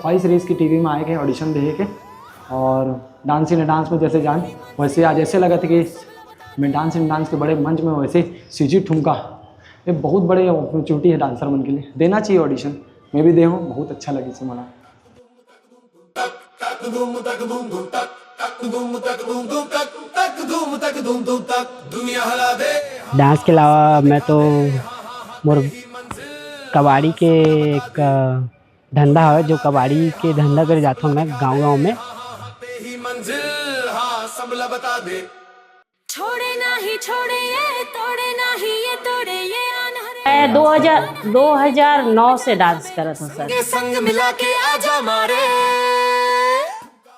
ख्वाहिश रही इसकी टीवी में आए के ऑडिशन दे के, और डांस इन डांस में जैसे जान वैसे आज ऐसे लगा था कि मैं डांस इन डांस के बड़े मंच में वैसे सीजी ठुमका, ये बहुत बड़े अपॉर्चुनिटी है डांसर बन के लिए, देना चाहिए ऑडिशन। मैं भी दे हूँ, बहुत अच्छा लगी से मला। डांस के अलावा मैं तो मोर कबाड़ी के एक धंधा है, जो कबाड़ी के धंधा कर जाता हूँ मैं गाँव में। छोड़े नहीं छोड़े ये तोड़े नहीं ये तोड़े ये मैं 2009 से डांस कर रहा था सर। संग मिला के आजा मारे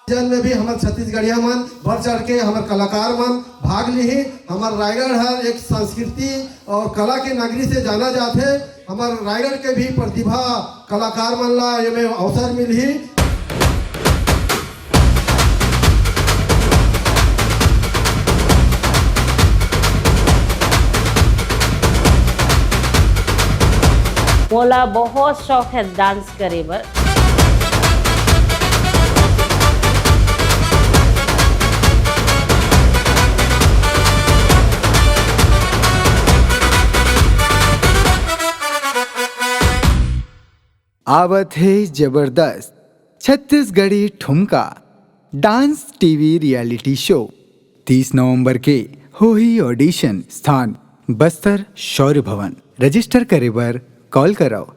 जन में भी हमारे छत्तीसगढ़िया मन बढ़ चढ़ के हमारे कलाकार मन भाग ली। हमारे रायगढ़ हर एक संस्कृति और कला के नगरी से जाना जाते। हमारे रायगढ़ के भी प्रतिभा कलाकार मन ला ये में अवसर मिली। मोला बहुत शौक है डांस करे बर। आवत है जबरदस्त छत्तीसगढ़ी ठुमका डांस टीवी रियलिटी शो 30 नवंबर के हो ही ऑडिशन। स्थान बस्तर शौर्य भवन। रजिस्टर करे बर कॉल कराओ।